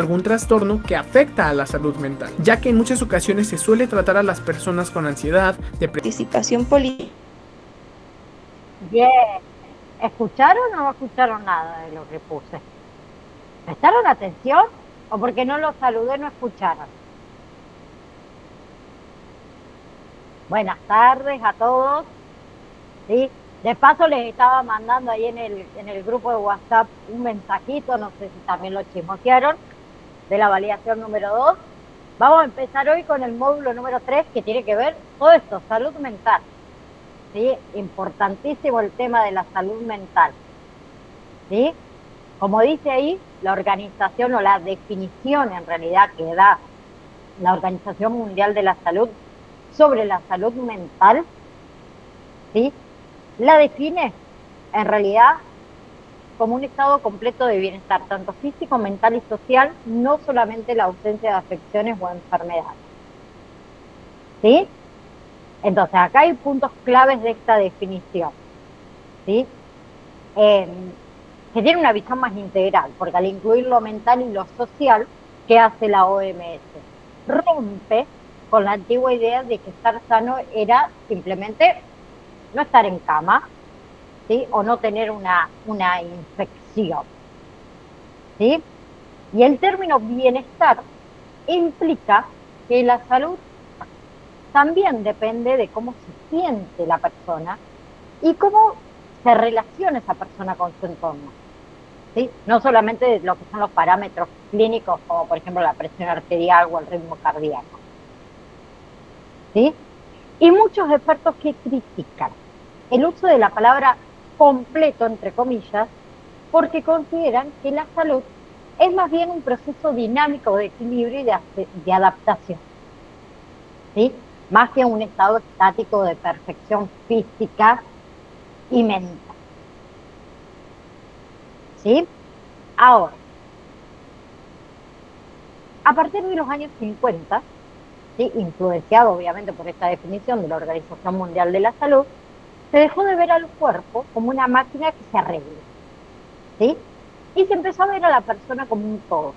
algún trastorno que afecta a la salud mental, ya que en muchas ocasiones se suele tratar a las personas con ansiedad, participación política. Bien, ¿escucharon o no escucharon nada de lo que puse? ¿Prestaron atención o porque no los saludé no escucharon? Buenas tardes a todos, ¿sí? De paso les estaba mandando ahí en el grupo de WhatsApp un mensajito, no sé si también lo chismosearon, de la validación número 2. Vamos a empezar hoy con el módulo número 3, que tiene que ver todo esto, salud mental. ¿Sí? Importantísimo el tema de la salud mental. ¿Sí? Como dice ahí, la organización o la definición en realidad que da la Organización Mundial de la Salud sobre la salud mental, ¿sí? La define en realidad como un estado completo de bienestar, tanto físico, mental y social, no solamente la ausencia de afecciones o enfermedades. ¿Sí? Entonces, acá hay puntos claves de esta definición, ¿sí? Que tiene una visión más integral, porque al incluir lo mental y lo social, ¿qué hace la OMS? Rompe con la antigua idea de que estar sano era simplemente no estar en cama, ¿sí? O no tener una infección, ¿sí? Y el término bienestar implica que la salud también depende de cómo se siente la persona y cómo se relaciona esa persona con su entorno, ¿sí? No solamente de lo que son los parámetros clínicos, como por ejemplo la presión arterial o el ritmo cardíaco, ¿sí? Y muchos expertos que critican el uso de la palabra completo, entre comillas, porque consideran que la salud es más bien un proceso dinámico de equilibrio y de adaptación, ¿sí? Más que un estado estático de perfección física y mental, ¿sí? Ahora, a partir de los años 50, ¿sí? Influenciado obviamente por esta definición de la Organización Mundial de la Salud, se dejó de ver al cuerpo como una máquina que se arregla, ¿sí? Y se empezó a ver a la persona como un todo.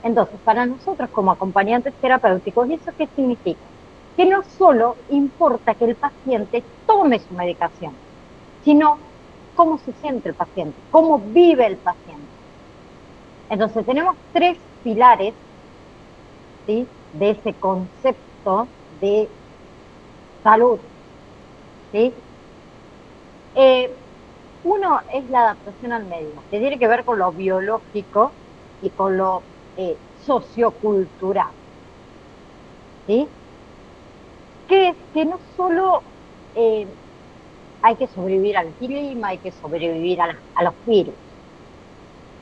Entonces, para nosotros como acompañantes terapéuticos, ¿eso qué significa? Que no solo importa que el paciente tome su medicación, sino cómo se siente el paciente, cómo vive el paciente. Entonces, tenemos tres pilares, ¿sí? De ese concepto de salud, ¿sí? Uno es la adaptación al medio, que tiene que ver con lo biológico y con lo sociocultural, ¿sí? Que es que no solo hay que sobrevivir al clima, hay que sobrevivir a los virus,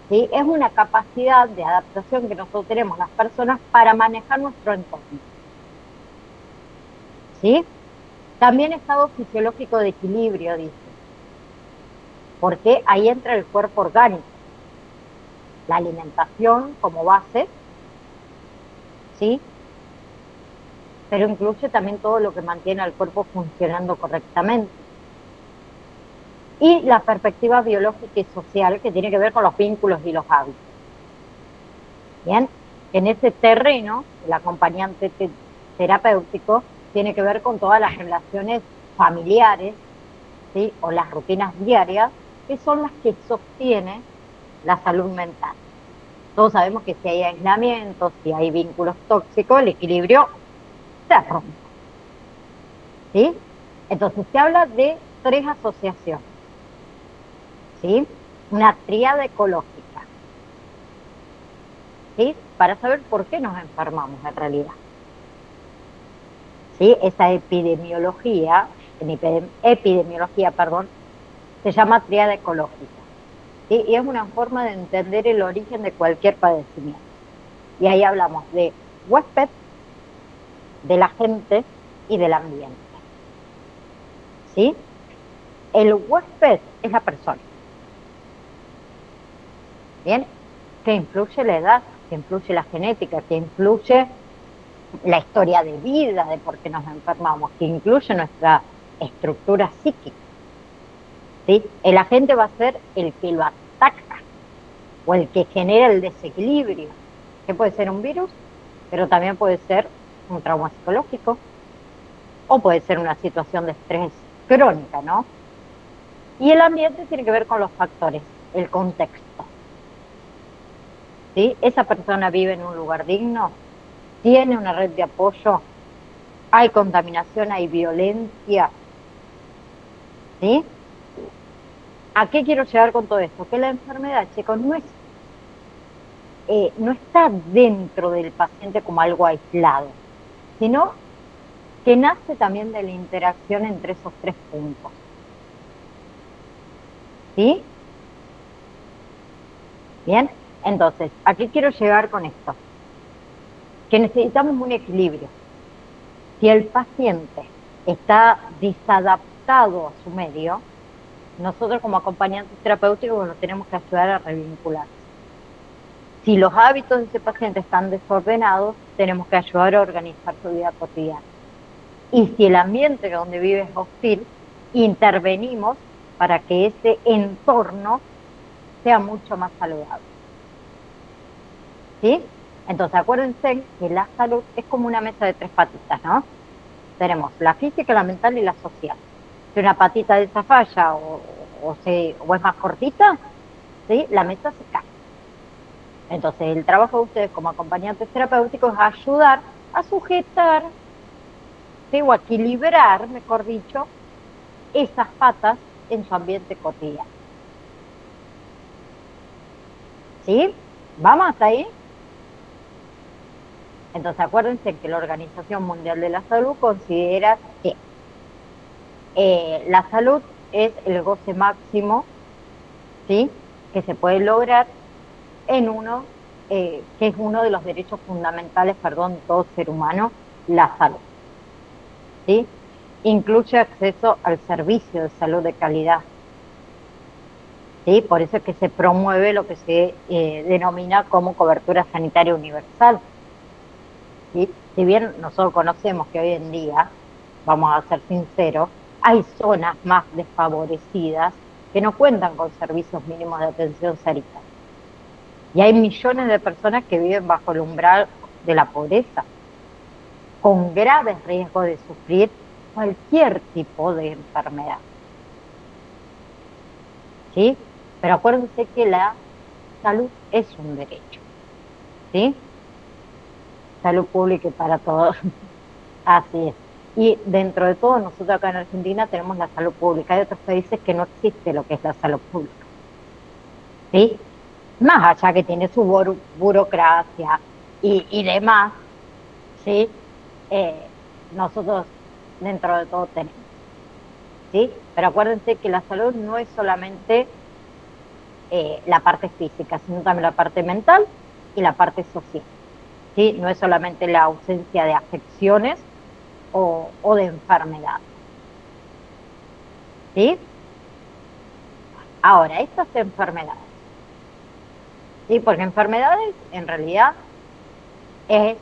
¿sí? Es una capacidad de adaptación que nosotros tenemos las personas para manejar nuestro entorno, ¿sí? También estado fisiológico de equilibrio, dice, porque ahí entra el cuerpo orgánico, la alimentación como base, ¿sí? Pero incluye también todo lo que mantiene al cuerpo funcionando correctamente. Y la perspectiva biológica y social, que tiene que ver con los vínculos y los hábitos. Bien, en ese terreno, el acompañante terapéutico tiene que ver con todas las relaciones familiares, ¿sí? O las rutinas diarias, que son las que sostienen la salud mental. Todos sabemos que si hay aislamiento, si hay vínculos tóxicos, el equilibrio se rompe, ¿sí? Entonces se habla de tres asociaciones, ¿sí? Una tríada ecológica, ¿sí? Para saber por qué nos enfermamos en realidad, ¿sí? Esa epidemiología, perdón, se llama tríada ecológica, ¿sí? Y es una forma de entender el origen de cualquier padecimiento. Y ahí hablamos de huésped, del agente y del ambiente, ¿sí? El huésped es la persona, ¿bien? Que influye la edad, que influye la genética, que influye la historia de vida de por qué nos enfermamos, que incluye nuestra estructura psíquica, ¿sí? El agente va a ser el que lo ataca o el que genera el desequilibrio, que puede ser un virus, pero también puede ser un trauma psicológico, o puede ser una situación de estrés crónica, ¿no? Y el ambiente tiene que ver con los factores, el contexto. ¿Sí? Esa persona vive en un lugar digno, tiene una red de apoyo, hay contaminación, hay violencia. ¿Sí? ¿A qué quiero llegar con todo esto? Que la enfermedad, chicos, no está dentro del paciente como algo aislado, sino que nace también de la interacción entre esos tres puntos. ¿Sí? Bien, entonces, ¿a qué quiero llegar con esto? Que necesitamos un equilibrio. Si el paciente está desadaptado a su medio, nosotros como acompañantes terapéuticos nos tenemos que ayudar a revincular. Si los hábitos de ese paciente están desordenados, tenemos que ayudar a organizar su vida cotidiana. Y si el ambiente donde vive es hostil, intervenimos para que ese entorno sea mucho más saludable. ¿Sí? Entonces, acuérdense que la salud es como una mesa de tres patitas, ¿no? Tenemos la física, la mental y la social. Si una patita de esa falla o es más cortita, ¿sí? La mesa se cae. Entonces, el trabajo de ustedes como acompañantes terapéuticos es ayudar a sujetar, ¿sí? O a equilibrar, mejor dicho, esas patas en su ambiente cotidiano. ¿Sí? ¿Vamos hasta ahí? Entonces, acuérdense que la Organización Mundial de la Salud considera que la salud es el goce máximo, ¿sí? Que se puede lograr en que es uno de los derechos fundamentales, de todo ser humano, la salud. ¿Sí? Incluye acceso al servicio de salud de calidad. ¿Sí? Por eso es que se promueve lo que se denomina como cobertura sanitaria universal. ¿Sí? Si bien nosotros conocemos que hoy en día, vamos a ser sinceros, hay zonas más desfavorecidas que no cuentan con servicios mínimos de atención sanitaria. Y hay millones de personas que viven bajo el umbral de la pobreza, con graves riesgos de sufrir cualquier tipo de enfermedad. ¿Sí? Pero acuérdense que la salud es un derecho. ¿Sí? Salud pública y para todos. Así es. Y dentro de todo, nosotros acá en Argentina tenemos la salud pública. Hay otros países que no existe lo que es la salud pública. ¿Sí? Más allá que tiene su burocracia y demás, ¿sí? Nosotros dentro de todo tenemos. ¿Sí? Pero acuérdense que la salud no es solamente la parte física, sino también la parte mental y la parte social. ¿Sí? No es solamente la ausencia de afecciones o de enfermedad. ¿Sí? Ahora, estas enfermedades, ¿sí? Porque enfermedades en realidad es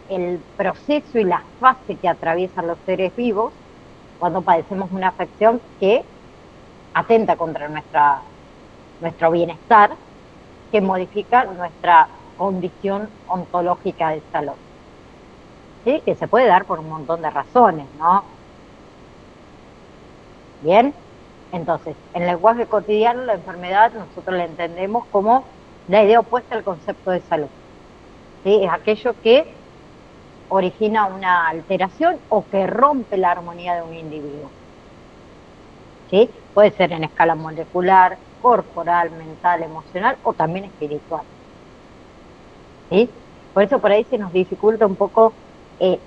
el proceso y la fase que atraviesan los seres vivos cuando padecemos una afección que atenta contra nuestro bienestar, que modifica nuestra condición ontológica de salud. ¿Sí? Que se puede dar por un montón de razones, ¿no? Bien, entonces, en el lenguaje cotidiano la enfermedad nosotros la entendemos como la idea opuesta al concepto de salud. ¿Sí? Es aquello que origina una alteración o que rompe la armonía de un individuo. ¿Sí? Puede ser en escala molecular, corporal, mental, emocional o también espiritual. ¿Sí? Por eso por ahí se nos dificulta un poco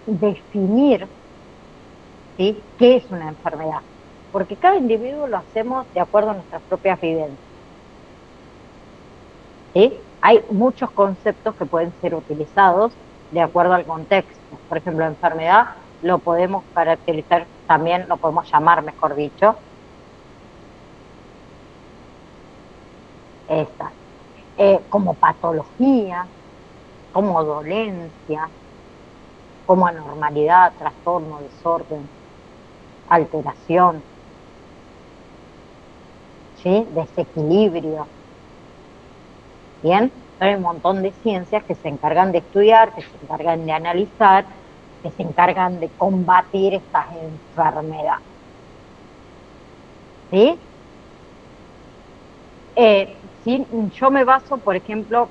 definir, ¿sí?, qué es una enfermedad. Porque cada individuo lo hacemos de acuerdo a nuestras propias vivencias. ¿Sí? Hay muchos conceptos que pueden ser utilizados de acuerdo al contexto. Por ejemplo, enfermedad lo podemos caracterizar, también lo podemos llamar, mejor dicho, como patología, como dolencia, como anormalidad, trastorno, desorden, alteración, ¿sí?, desequilibrio. Bien, Pero hay un montón de ciencias que se encargan de estudiar, que se encargan de analizar, que se encargan de combatir estas enfermedades. ¿Sí? Sí, yo me baso, por ejemplo,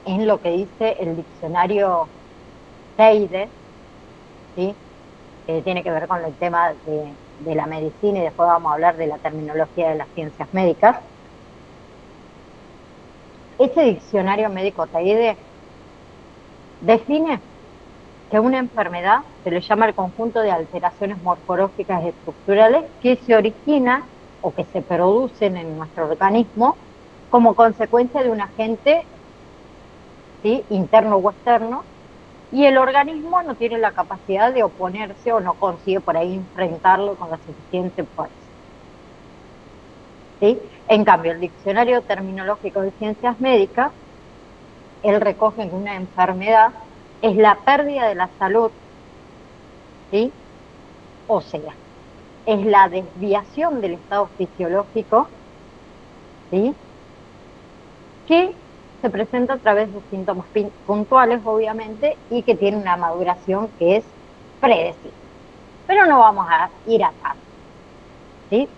en lo que dice el diccionario Teide, ¿sí? Que tiene que ver con el tema de la medicina, y después vamos a hablar de la terminología de las ciencias médicas. Ese diccionario médico Teide define que una enfermedad se le llama el conjunto de alteraciones morfológicas y estructurales que se originan o que se producen en nuestro organismo como consecuencia de un agente, ¿sí?, interno o externo, y el organismo no tiene la capacidad de oponerse o no consigue por ahí enfrentarlo con la suficiente fuerza. ¿Sí? En cambio, el diccionario terminológico de ciencias médicas, él recoge que una enfermedad es la pérdida de la salud, ¿sí? O sea, es la desviación del estado fisiológico, ¿sí?, que se presenta a través de síntomas puntuales, obviamente, y que tiene una maduración que es predecible. Pero no vamos a ir a tanto, ¿sí?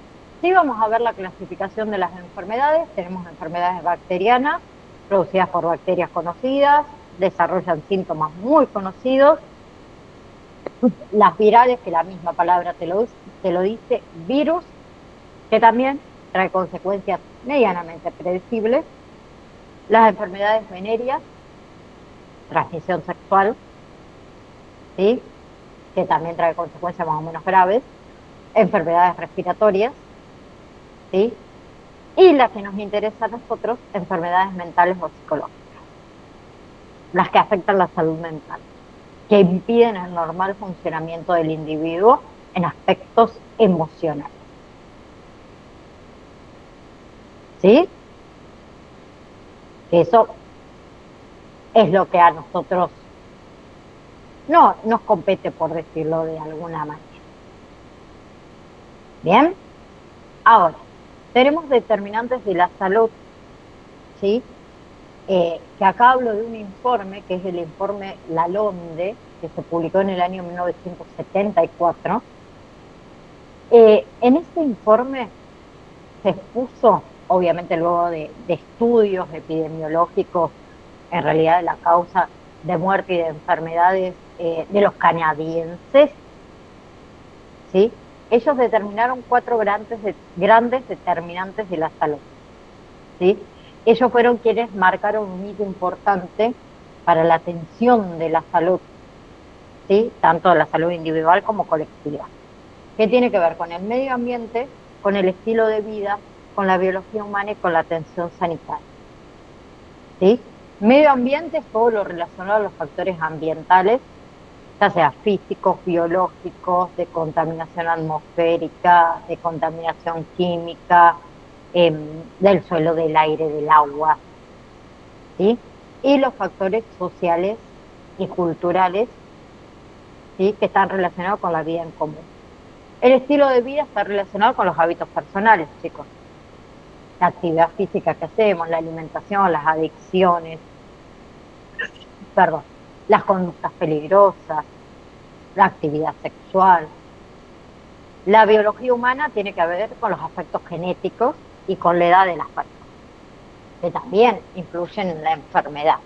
Sí vamos a ver la clasificación de las enfermedades. Tenemos enfermedades bacterianas, producidas por bacterias conocidas, desarrollan síntomas muy conocidos. Las virales, que la misma palabra te lo dice, virus, que también trae consecuencias medianamente predecibles. Las enfermedades venéreas, transmisión sexual, ¿sí?, que también trae consecuencias más o menos graves. Enfermedades respiratorias, ¿sí?, y las que nos interesa a nosotros, enfermedades mentales o psicológicas, las que afectan la salud mental, que impiden el normal funcionamiento del individuo en aspectos emocionales. ¿Sí? Eso es lo que a nosotros no nos compete, por decirlo de alguna manera. Bien, ahora, tenemos determinantes de la salud, ¿sí? Que acá hablo de un informe, que es el informe Lalonde, que se publicó en el año 1974. En este informe se expuso, obviamente luego de estudios epidemiológicos, en realidad de la causa de muerte y de enfermedades de los canadienses, ¿sí? Ellos determinaron 4 grandes determinantes de la salud, ¿sí? Ellos fueron quienes marcaron un hito importante para la atención de la salud, ¿sí?, tanto de la salud individual como colectiva, que tiene que ver con el medio ambiente, con el estilo de vida, con la biología humana y con la atención sanitaria, ¿sí? Medio ambiente es todo lo relacionado a los factores ambientales, ya sea físicos, biológicos, de contaminación atmosférica, de contaminación química, del suelo, del aire, del agua, ¿sí? Y los factores sociales y culturales, ¿sí?, que están relacionados con la vida en común. El estilo de vida está relacionado con los hábitos personales, chicos. La actividad física que hacemos, la alimentación, las adicciones, las conductas peligrosas, la actividad sexual. La biología humana tiene que ver con los aspectos genéticos y con la edad de las personas, que también influyen en la enfermedad.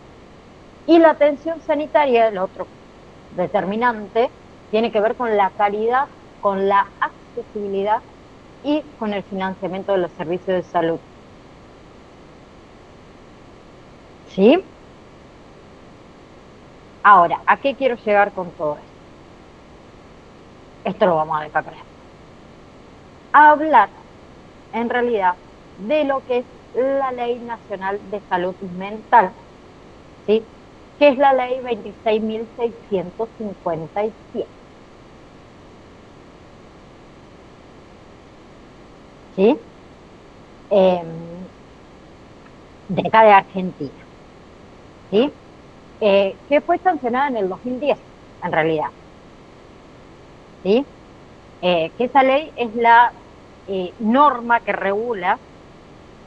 Y la atención sanitaria, el otro determinante, tiene que ver con la calidad, con la accesibilidad y con el financiamiento de los servicios de salud. ¿Sí? Ahora, ¿a qué quiero llegar con todo esto? Esto lo vamos a dejar para después. A hablar, en realidad, de lo que es la Ley Nacional de Salud Mental, ¿sí?, que es la Ley 26.657. ¿Sí? De acá de Argentina, ¿sí? Que fue sancionada en el 2010, en realidad, ¿sí? Que esa ley es la norma que regula,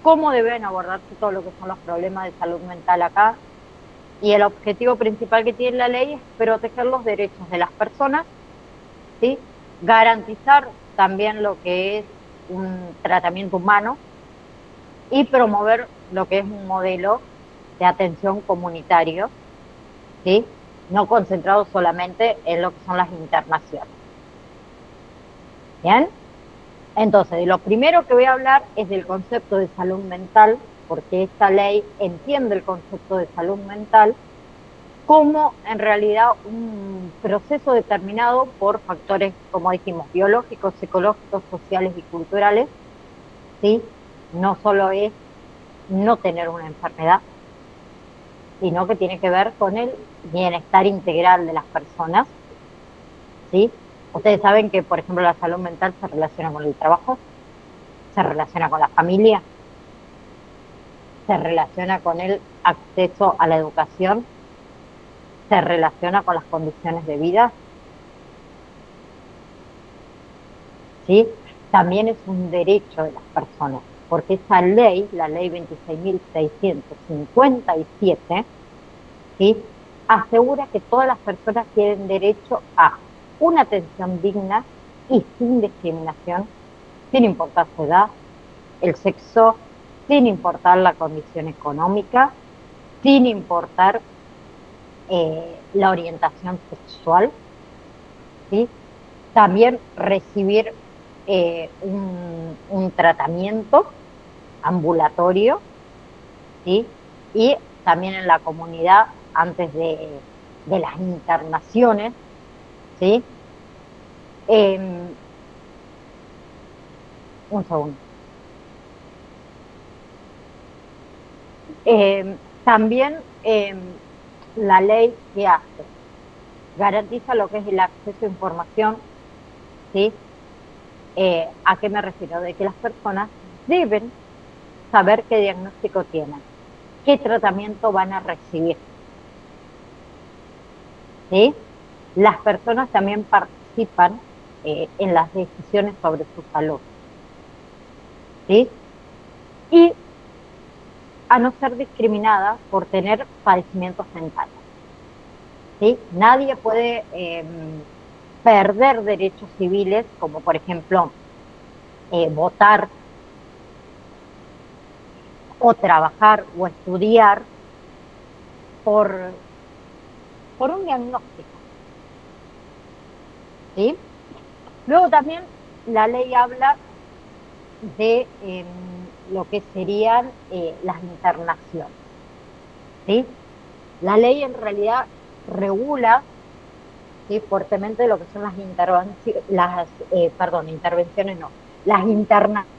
cómo deben abordarse todo lo que son los problemas de salud mental acá. Y el objetivo principal que tiene la ley es proteger los derechos de las personas, ¿sí? Garantizar también lo que es un tratamiento humano y promover lo que es un modelo de atención comunitario, ¿sí? No concentrado solamente en lo que son las internaciones. ¿Bien? Entonces, de lo primero que voy a hablar es del concepto de salud mental, porque esta ley entiende el concepto de salud mental como en realidad un proceso determinado por factores, como dijimos, biológicos, psicológicos, sociales y culturales, ¿sí? No solo es no tener una enfermedad, sino que tiene que ver con el bienestar integral de las personas, ¿sí? Ustedes saben que, por ejemplo, la salud mental se relaciona con el trabajo, se relaciona con la familia, se relaciona con el acceso a la educación, se relaciona con las condiciones de vida, ¿sí? También es un derecho de las personas, porque esa ley, la ley 26.657, ¿sí? Asegura que todas las personas tienen derecho a una atención digna y sin discriminación, sin importar su edad, el sexo, sin importar la condición económica, sin importar la orientación sexual, ¿sí? También recibir un tratamiento ambulatorio, ¿sí? Y también en la comunidad antes de las internaciones, ¿sí? Un segundo. También la ley que hace, garantiza lo que es el acceso a información, ¿sí? ¿A qué me refiero? De que las personas deben saber qué diagnóstico tienen, qué tratamiento van a recibir, ¿sí? Las personas también participan en las decisiones sobre su salud, ¿sí? Y a no ser discriminada por tener padecimientos mentales, ¿sí? Nadie puede perder derechos civiles, como por ejemplo votar o trabajar o estudiar por, por un diagnóstico, ¿sí? Luego también la ley habla de lo que serían las internaciones, ¿sí? La ley en realidad regula, ¿sí?, fuertemente lo que son las intervenciones, intervenciones no, las internaciones.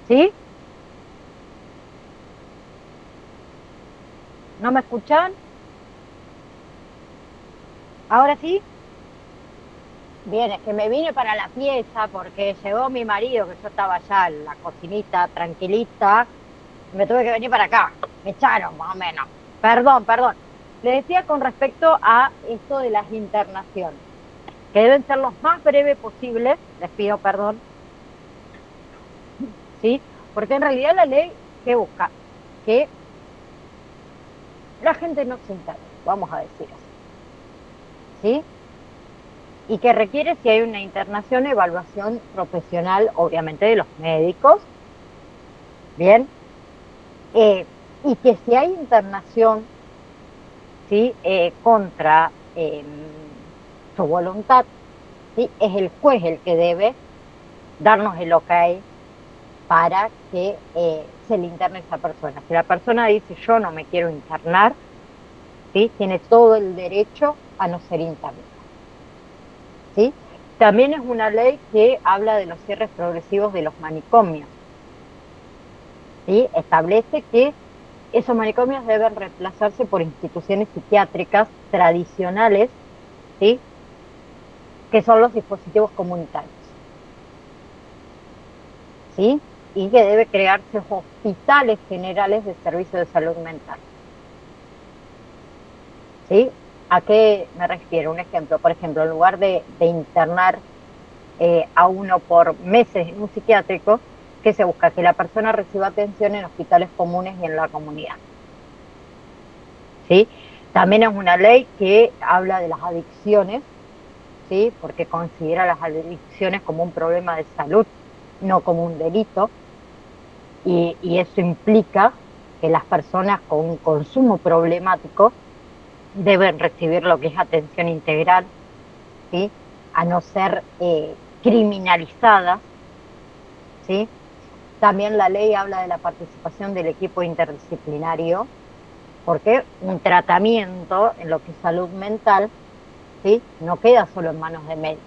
¿Sí? ¿No me escuchan? ¿Ahora sí? Bien, es que me vine para la pieza porque llegó mi marido, que yo estaba allá en la cocinita tranquilita, y me tuve que venir para acá. Me echaron, más o menos. Perdón, perdón. Le decía con respecto a esto de las internaciones, que deben ser los más breves posibles, les pido perdón, ¿sí? Porque en realidad la ley, ¿qué busca? Que la gente no se interne, vamos a decir así, ¿sí? Y que requiere, si hay una internación, evaluación profesional, obviamente, de los médicos, ¿bien? Y que si hay internación, ¿sí? Contra su voluntad, ¿sí? Es el juez el que debe darnos el ok para que se le interne a esa persona. Si la persona dice yo no me quiero internar, ¿sí? Tiene todo el derecho a no ser internado, ¿sí? También es una ley que habla de los cierres progresivos de los manicomios, ¿sí? Establece que esos manicomios deben reemplazarse por instituciones psiquiátricas tradicionales, ¿sí? Que son los dispositivos comunitarios, ¿sí? Y que debe crearse hospitales generales de servicio de salud mental, ¿sí? ¿A qué me refiero? Un ejemplo, por ejemplo, en lugar de internar a uno por meses en un psiquiátrico, que se busca que la persona reciba atención en hospitales comunes y en la comunidad, ¿sí? También es una ley que habla de las adicciones, ¿sí? Porque considera las adicciones como un problema de salud, no como un delito, y eso implica que las personas con un consumo problemático deben recibir lo que es atención integral, ¿sí? A no ser criminalizadas, ¿sí? También la ley habla de la participación del equipo interdisciplinario, porque un tratamiento en lo que es salud mental, ¿sí? No queda solo en manos de médicos.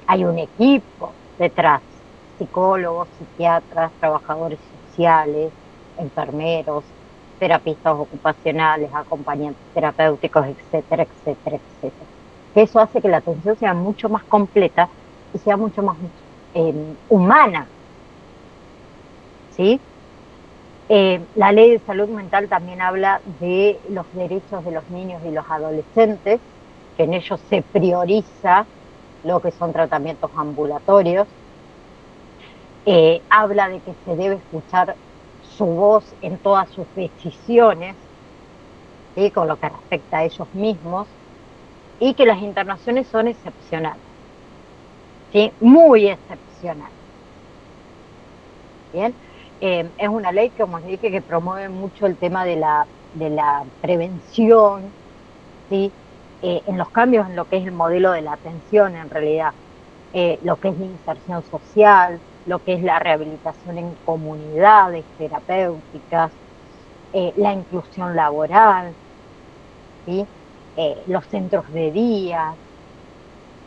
Hay un equipo detrás, psicólogos, psiquiatras, trabajadores sociales, enfermeros, terapistas ocupacionales, acompañantes terapéuticos, etcétera, etcétera, etcétera. Que eso hace que la atención sea mucho más completa y sea mucho más humana, ¿sí? La ley de salud mental también habla de los derechos de los niños y los adolescentes, que en ellos se prioriza lo que son tratamientos ambulatorios. Habla de que se debe escuchar su voz en todas sus decisiones, ¿sí? Con lo que respecta a ellos mismos, y que las internaciones son excepcionales, ¿sí? Muy excepcionales. Bien, es una ley, como les dije, que promueve mucho el tema de la prevención, ¿sí? En los cambios en lo que es el modelo de la atención, en realidad, lo que es la inserción social, lo que es la rehabilitación en comunidades terapéuticas, la inclusión laboral, ¿sí? Los centros de día.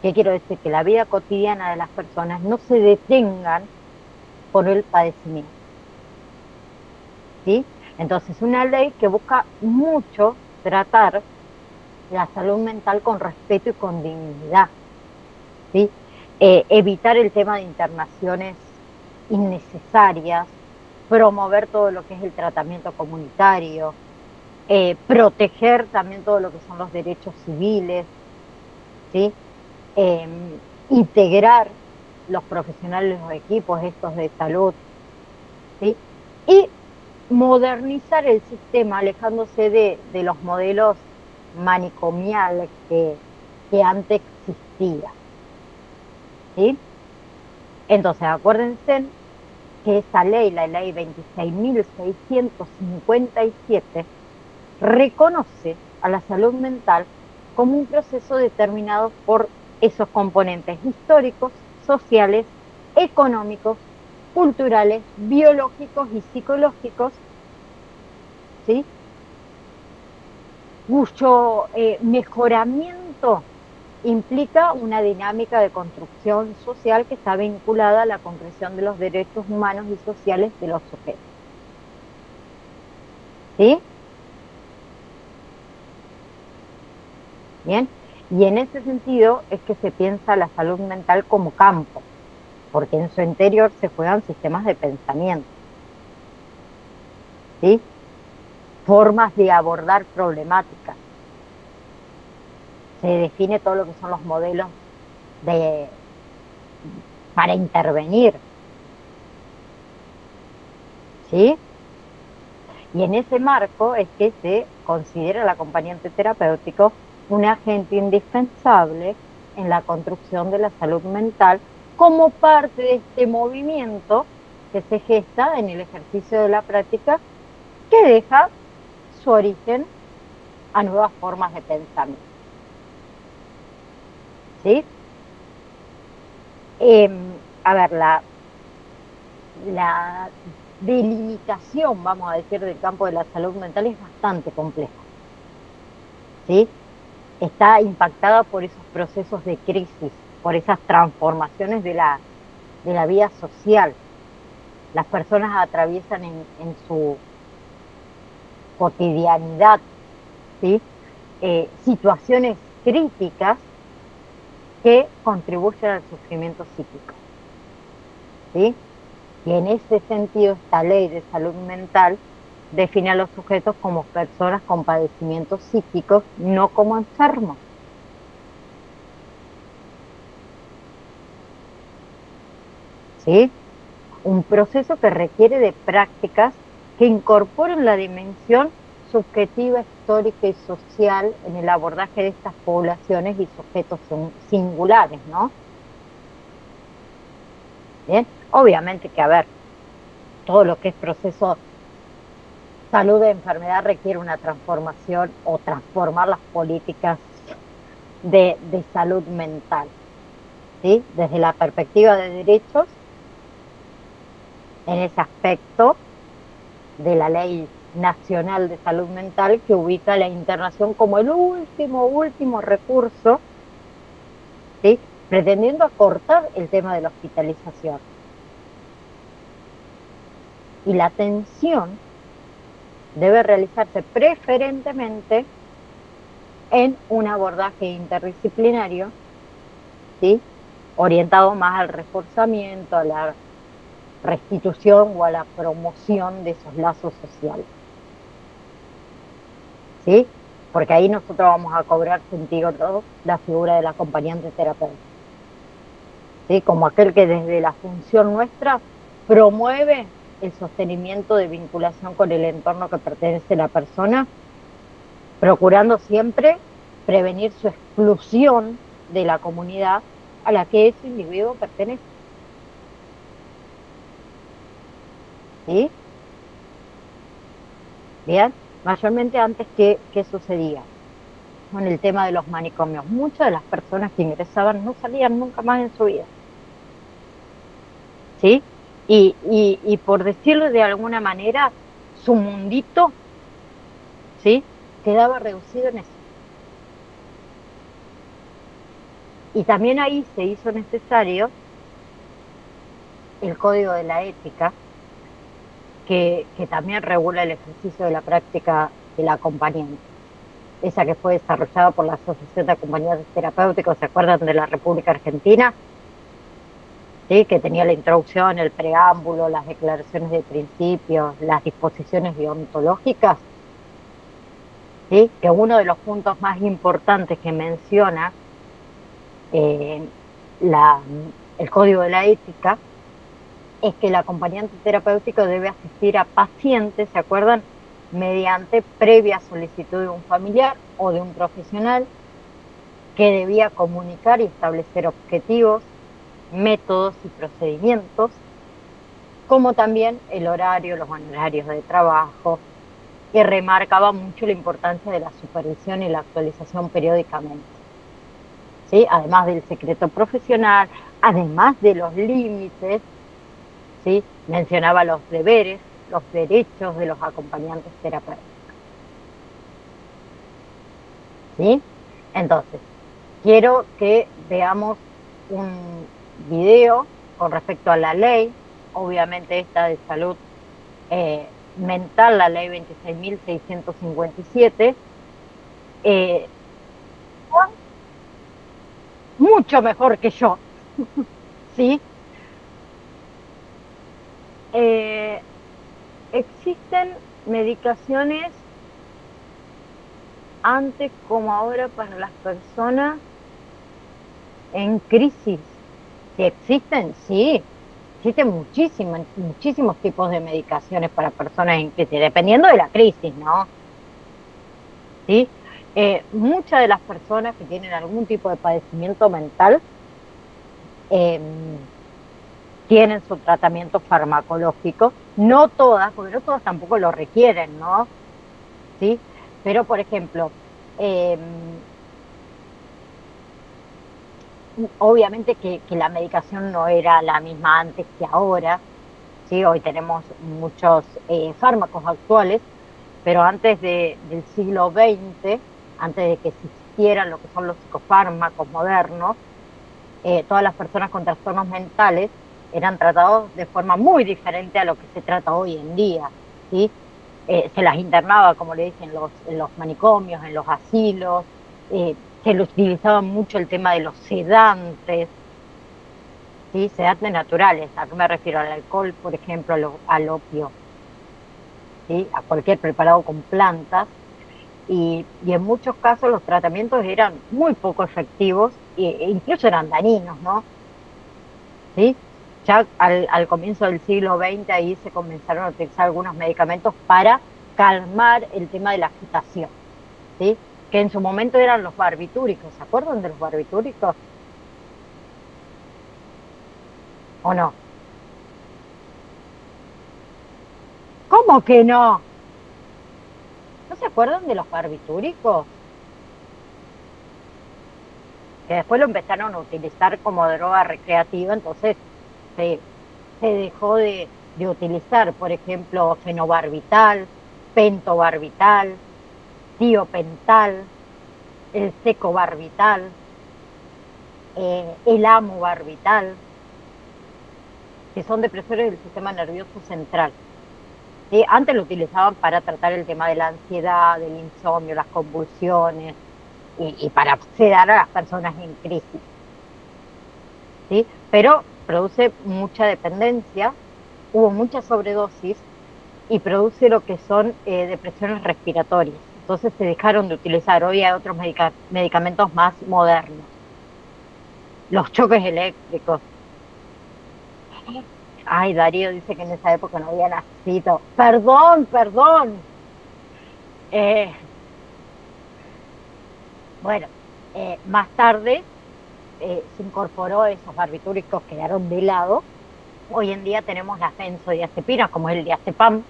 ¿Qué quiero decir? Que la vida cotidiana de las personas no se detengan por el padecimiento, ¿sí? Entonces, una ley que busca mucho tratar la salud mental con respeto y con dignidad, ¿sí? Evitar el tema de internaciones innecesarias, promover todo lo que es el tratamiento comunitario, proteger también todo lo que son los derechos civiles, ¿sí? Integrar los profesionales, los equipos estos de salud, ¿sí? Y modernizar el sistema, alejándose de los modelos manicomiales que antes existían, ¿sí? Entonces, acuérdense que esa ley, la ley 26.657, reconoce a la salud mental como un proceso determinado por esos componentes históricos, sociales, económicos, culturales, biológicos y psicológicos, ¿sí? Cuyo mejoramiento implica una dinámica de construcción social que está vinculada a la concreción de los derechos humanos y sociales de los sujetos, ¿sí? Bien, Y en ese sentido es que se piensa la salud mental como campo, porque en su interior se juegan sistemas de pensamiento, ¿sí? Formas de abordar problemáticas. Se define todo lo que son los modelos de, para intervenir, ¿sí? Y en ese marco es que se considera el acompañante terapéutico un agente indispensable en la construcción de la salud mental como parte de este movimiento que se gesta en el ejercicio de la práctica que deja su origen a nuevas formas de pensamiento. ¿Sí? A ver, la delimitación, vamos a decir, del campo de la salud mental es bastante compleja. ¿Sí? Está impactada por esos procesos de crisis, por esas transformaciones de la vida social. Las personas atraviesan en su cotidianidad, ¿sí? Situaciones críticas que contribuyen al sufrimiento psíquico, ¿sí? Y en ese sentido, esta ley de salud mental define a los sujetos como personas con padecimientos psíquicos, no como enfermos. ¿Sí? Un proceso que requiere de prácticas que incorporen la dimensión subjetiva, histórica y social en el abordaje de estas poblaciones y sujetos singulares, ¿no? Bien, obviamente que, a ver, todo lo que es proceso salud de enfermedad requiere una transformación o transformar las políticas de salud mental, ¿sí? Desde la perspectiva de derechos, en ese aspecto de la Ley Nacional de Salud Mental que ubica la internación como el último recurso, ¿sí? Pretendiendo acortar el tema de la hospitalización. Y la atención debe realizarse preferentemente en un abordaje interdisciplinario, ¿sí? Orientado más al reforzamiento, a la restitución o a la promoción de esos lazos sociales, ¿sí? Porque ahí nosotros vamos a cobrar sentido la figura del acompañante terapéutico, ¿sí? Como aquel que desde la función nuestra promueve el sostenimiento de vinculación con el entorno que pertenece a la persona, procurando siempre prevenir su exclusión de la comunidad a la que ese individuo pertenece. ¿Sí? Bien, mayormente antes, ¿qué sucedía? Con el tema de los manicomios, muchas de las personas que ingresaban no salían nunca más en su vida. ¿Sí? Y por decirlo de alguna manera, su mundito, ¿sí?, quedaba reducido en eso. Y también ahí se hizo necesario el Código de la Ética, que también regula el ejercicio de la práctica del acompañante. Esa que fue desarrollada por la Asociación de Acompañantes Terapéuticos, ¿se acuerdan de la República Argentina? ¿Sí? Que tenía la introducción, el preámbulo, las declaraciones de principios, las disposiciones deontológicas. ¿Sí? Que uno de los puntos más importantes que menciona el Código de la Ética es que el acompañante terapéutico debe asistir a pacientes, ¿se acuerdan?, mediante previa solicitud de un familiar o de un profesional, que debía comunicar y establecer objetivos, métodos y procedimientos, como también el horario, los horarios de trabajo, y remarcaba mucho la importancia de la supervisión y la actualización periódicamente, ¿sí? Además del secreto profesional, además de los límites, ¿sí? Mencionaba los deberes, los derechos de los acompañantes terapéuticos, ¿sí? Entonces, quiero que veamos un video con respecto a la ley, obviamente esta de salud mental, la ley 26.657, mucho mejor que yo, ¿sí? Existen medicaciones antes como ahora para las personas en crisis. ¿Sí existen? Sí, existen muchísimos tipos de medicaciones para personas en crisis, dependiendo de la crisis, ¿no? ¿Sí? Muchas de las personas que tienen algún tipo de padecimiento mental eh, tienen su tratamiento farmacológico, no todas, porque no todas tampoco lo requieren, ¿no? ¿Sí? Pero, por ejemplo, eh, obviamente que la medicación no era la misma antes que ahora, ¿sí? Hoy tenemos muchos fármacos actuales, pero antes del siglo XX, antes de que existieran lo que son los psicofármacos modernos, todas las personas con trastornos mentales eran tratados de forma muy diferente a lo que se trata hoy en día, ¿sí? Se las internaba, como le dicen, en los manicomios, en los asilos, se lo utilizaba mucho el tema de los sedantes, ¿sí? Sedantes naturales, ¿a qué me refiero? Al alcohol, por ejemplo, al opio, ¿sí? A cualquier preparado con plantas, y en muchos casos los tratamientos eran muy poco efectivos e incluso eran dañinos, ¿no? ¿Sí? Ya al comienzo del siglo XX ahí se comenzaron a utilizar algunos medicamentos para calmar el tema de la agitación, ¿sí? Que en su momento eran los barbitúricos. ¿Se acuerdan de los barbitúricos o no? ¿Cómo que no? ¿No se acuerdan de los barbitúricos? Que después lo empezaron a utilizar como droga recreativa, entonces se, se dejó de utilizar, por ejemplo, fenobarbital, pentobarbital, tiopental, el secobarbital, el amobarbital, que son depresores del sistema nervioso central. ¿Sí? Antes lo utilizaban para tratar el tema de la ansiedad, del insomnio, las convulsiones y para sedar a las personas en crisis. ¿Sí? Pero produce mucha dependencia, hubo mucha sobredosis y produce lo que son depresiones respiratorias. Entonces se dejaron de utilizar. Hoy hay otros medicamentos más modernos. Los choques eléctricos. Ay, Darío dice que en esa época no había nacido. Perdón, perdón. Eh, bueno, más tarde se incorporó esos barbitúricos, quedaron de lado. Hoy en día tenemos las benzodiazepinas, como es el diazepam,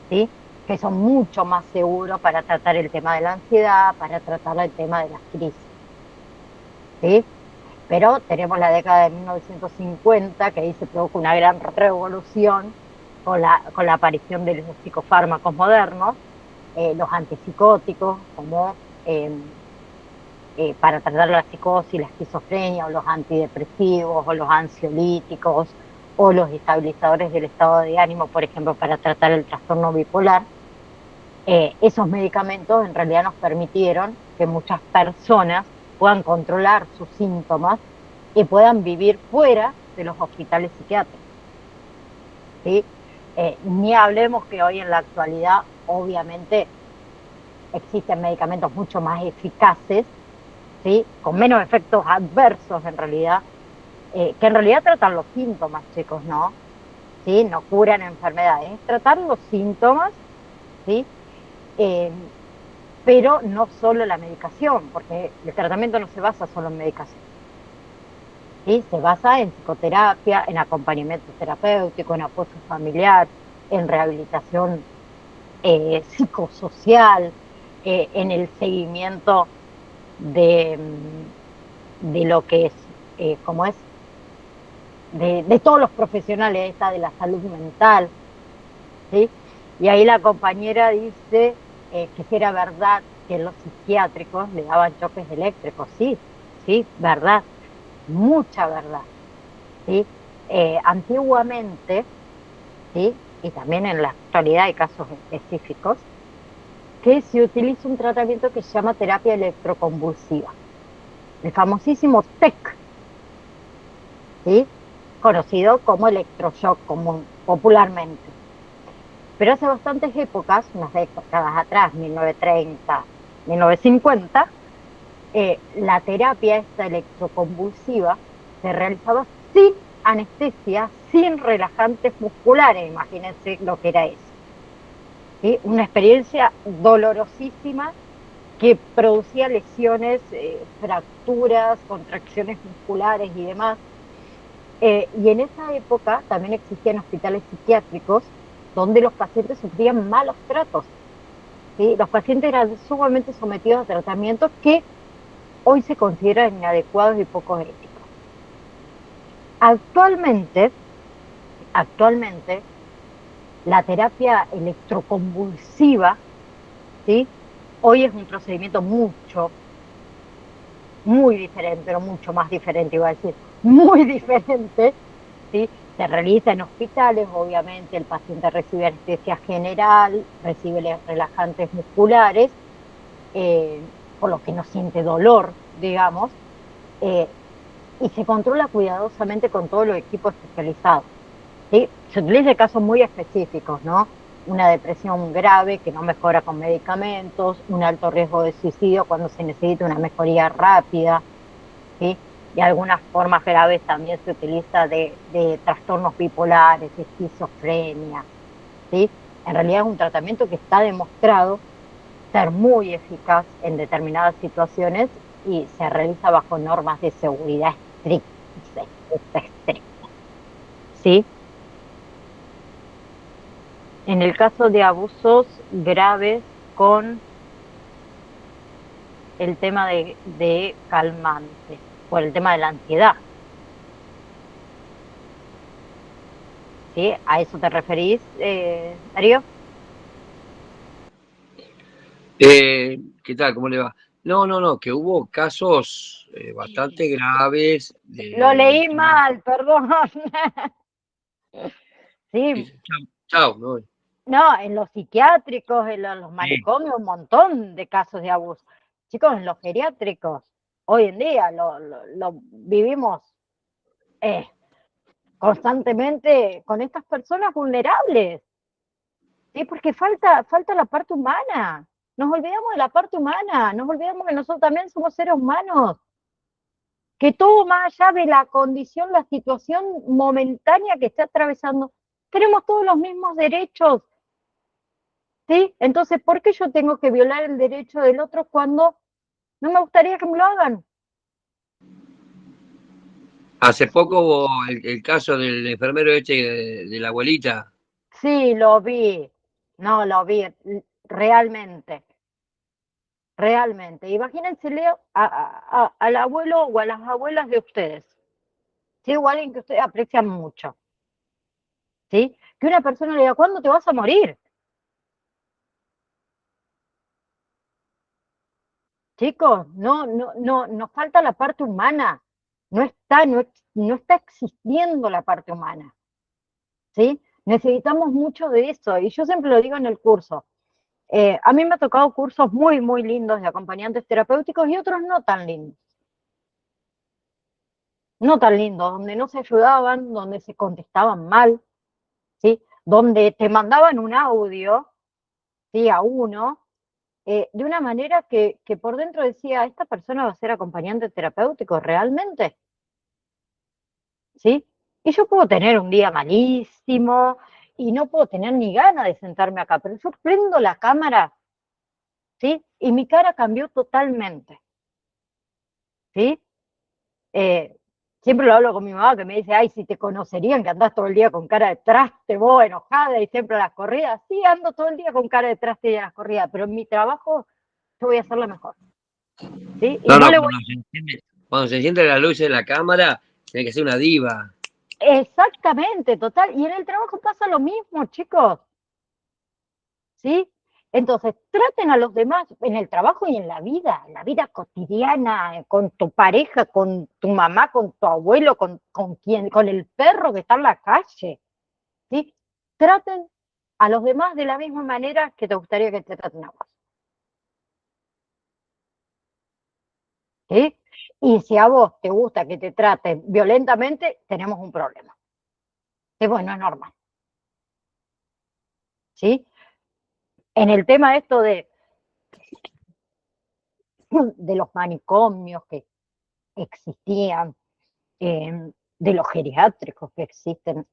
¿sí? Que son mucho más seguros para tratar el tema de la ansiedad, para tratar el tema de las crisis, ¿sí? Pero tenemos la década de 1950, que ahí se produjo una gran revolución con la aparición de los psicofármacos modernos, los antipsicóticos, como para tratar la psicosis, la esquizofrenia, o los antidepresivos, o los ansiolíticos, o los estabilizadores del estado de ánimo, por ejemplo, para tratar el trastorno bipolar. Esos medicamentos en realidad nos permitieron que muchas personas puedan controlar sus síntomas y puedan vivir fuera de los hospitales psiquiátricos, ¿sí? Ni hablemos que hoy en la actualidad, obviamente, existen medicamentos mucho más eficaces, ¿sí? Con menos efectos adversos en realidad, que en realidad tratan los síntomas, chicos, ¿no? ¿Sí? No curan enfermedades, tratar los síntomas, ¿sí? Pero no solo la medicación, porque el tratamiento no se basa solo en medicación, ¿sí? Se basa en psicoterapia, en acompañamiento terapéutico, en apoyo familiar, en rehabilitación psicosocial, en el seguimiento de, de lo que es, como es, de todos los profesionales esta de la salud mental, ¿sí? Y ahí la compañera dice que si era verdad que en los psiquiátricos le daban choques eléctricos. Sí, sí, verdad, mucha verdad, ¿sí? Antiguamente, ¿sí? Y también en la actualidad hay casos específicos, que se utiliza un tratamiento que se llama terapia electroconvulsiva, el famosísimo TEC, ¿sí? Conocido como electroshock común, popularmente. Pero hace bastantes épocas, unas décadas atrás, 1930, 1950, la terapia esta electroconvulsiva se realizaba sin anestesia, sin relajantes musculares, imagínense lo que era eso. ¿Sí? Una experiencia dolorosísima que producía lesiones, fracturas, contracciones musculares y demás. Y en esa época también existían hospitales psiquiátricos donde los pacientes sufrían malos tratos. ¿Sí? Los pacientes eran sumamente sometidos a tratamientos que hoy se consideran inadecuados y poco éticos. Actualmente, la terapia electroconvulsiva, ¿sí? Hoy es un procedimiento muy diferente, pero mucho más diferente, iba a decir, muy diferente, ¿sí? Se realiza en hospitales, obviamente el paciente recibe anestesia general, recibe relajantes musculares, por lo que no siente dolor, digamos, eh, y se controla cuidadosamente con todos los equipos especializados. ¿Sí? Se utiliza casos muy específicos, ¿no? Una depresión grave que no mejora con medicamentos, un alto riesgo de suicidio cuando se necesita una mejoría rápida, ¿sí? Y algunas formas graves también se utiliza de trastornos bipolares, esquizofrenia, ¿sí? En realidad es un tratamiento que está demostrado ser muy eficaz en determinadas situaciones y se realiza bajo normas de seguridad estrictas, ¿sí? En el caso de abusos graves con el tema de calmantes, por el tema de la ansiedad, ¿sí? ¿A eso te referís, Darío? ¿Qué tal? ¿Cómo le va? No, no, no, que hubo casos bastante graves Lo de... leí mal, perdón. Sí, Chau, chau, ¿no? no, en los psiquiátricos, en los Sí. manicomios, un montón de casos de abuso. Chicos, en los geriátricos, hoy en día lo vivimos eh, constantemente con estas personas vulnerables, ¿sí? Porque falta la parte humana. Nos olvidamos de la parte humana, nos olvidamos que nosotros también somos seres humanos, que todo más allá de la condición, la situación momentánea que está atravesando, tenemos todos los mismos derechos, ¿sí? Entonces, ¿por qué yo tengo que violar el derecho del otro cuando no me gustaría que me lo hagan? Hace poco hubo el caso del enfermero este de la abuelita. Sí, lo vi, no lo vi, realmente, realmente. Imagínense, Leo, al abuelo o a las abuelas de ustedes, ¿sí? O alguien que ustedes aprecian mucho, ¿sí? Que una persona le diga, ¿cuándo te vas a morir? Chicos, nos falta la parte humana, no está existiendo la parte humana, ¿sí? Necesitamos mucho de eso, y yo siempre lo digo en el curso. A mí me ha tocado cursos muy lindos de acompañantes terapéuticos y otros no tan lindos, donde no se ayudaban, donde se contestaban mal, ¿sí? Donde te mandaban un audio, ¿sí? A uno, de una manera que por dentro decía, ¿esta persona va a ser acompañante terapéutico realmente? ¿Sí? Y yo puedo tener un día malísimo y no puedo tener ni ganas de sentarme acá, pero yo prendo la cámara, ¿sí? Y mi cara cambió totalmente, ¿sí? Eh, Siempre lo hablo con mi mamá que me dice, ay, si te conocerían que andás todo el día con cara de traste, vos enojada y siempre a las corridas. Sí, ando todo el día con cara de traste y a las corridas, pero en mi trabajo yo voy a hacerlo mejor, ¿sí? Y No, no no, le voy cuando se enciende la luz de la cámara, tiene que ser una diva. exactamente, total. Y en el trabajo pasa lo mismo, chicos, ¿sí? Entonces, traten a los demás en el trabajo y en la vida cotidiana, con tu pareja, con tu mamá, con tu abuelo, con el perro que está en la calle, ¿sí? Traten a los demás de la misma manera que te gustaría que te traten a vos. ¿sí? Y si a vos te gusta que te traten violentamente, tenemos un problema. Sí, bueno, es normal, ¿sí? En el tema esto de los manicomios que existían, de los geriátricos que existen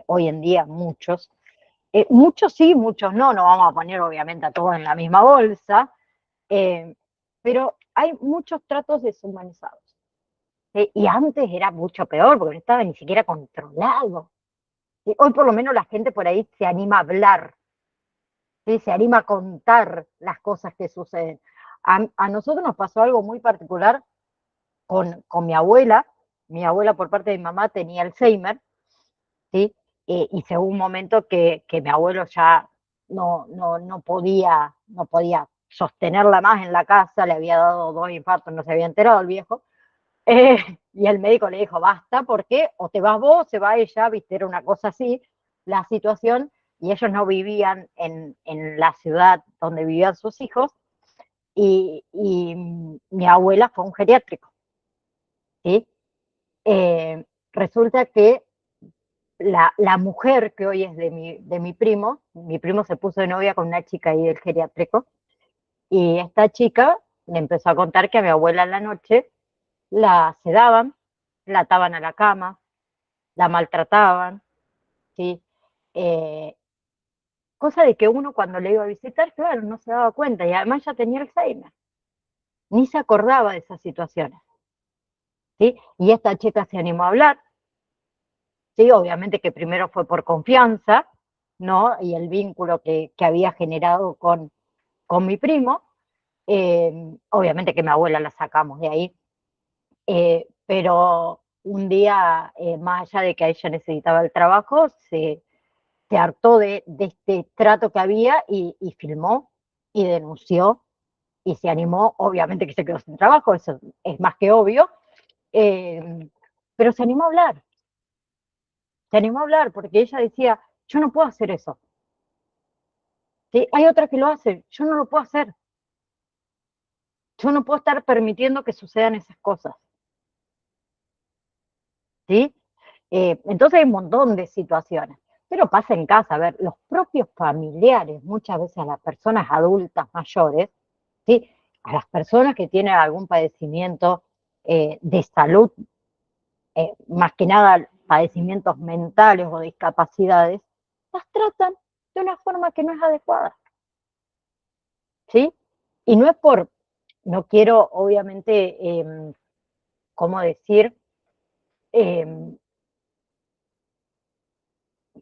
hoy en día, muchos sí, muchos no, no vamos a poner obviamente a todos en la misma bolsa, pero hay muchos tratos deshumanizados. Y antes era mucho peor, porque no estaba ni siquiera controlado. Hoy por lo menos la gente por ahí se anima a hablar, ¿sí? Se anima a contar las cosas que suceden. A nosotros nos pasó algo muy particular con mi abuela por parte de mi mamá tenía Alzheimer, ¿sí? Y llegó un momento que mi abuelo ya no podía sostenerla más en la casa, le había dado 2 infartos, no se había enterado el viejo, eh, y el médico le dijo, basta, porque o te vas vos, se va ella, viste, era una cosa así, la situación, y ellos no vivían en la ciudad donde vivían sus hijos, y mi abuela fue un geriátrico, ¿sí? Resulta que la mujer que hoy es de mi primo se puso de novia con una chica ahí del geriátrico, y esta chica le empezó a contar que a mi abuela en la noche la sedaban, la ataban a la cama, la maltrataban, ¿sí? Eh, Cosa de que uno cuando le iba a visitar, claro, no se daba cuenta, y además ya tenía Alzheimer, ni se acordaba de esas situaciones, ¿sí? Y esta chica se animó a hablar, ¿sí? Obviamente que primero fue por confianza, ¿no? Y el vínculo que había generado con mi primo, obviamente que mi abuela la sacamos de ahí, pero un día, más allá de que ella necesitaba el trabajo, se hartó de este trato que había y filmó y denunció y se animó, obviamente que se quedó sin trabajo, eso es más que obvio, eh, pero se animó a hablar porque ella decía, yo no puedo hacer eso, ¿sí? Hay otra que lo hace, yo no lo puedo hacer, yo no puedo estar permitiendo que sucedan esas cosas, ¿sí? Entonces hay un montón de situaciones, pero pasa en casa, a ver, los propios familiares, muchas veces a las personas adultas mayores, ¿sí? A las personas que tienen algún padecimiento de salud, más que nada padecimientos mentales o discapacidades, las tratan de una forma que no es adecuada, ¿sí? Y no es no quiero obviamente, ¿cómo decir? Eh,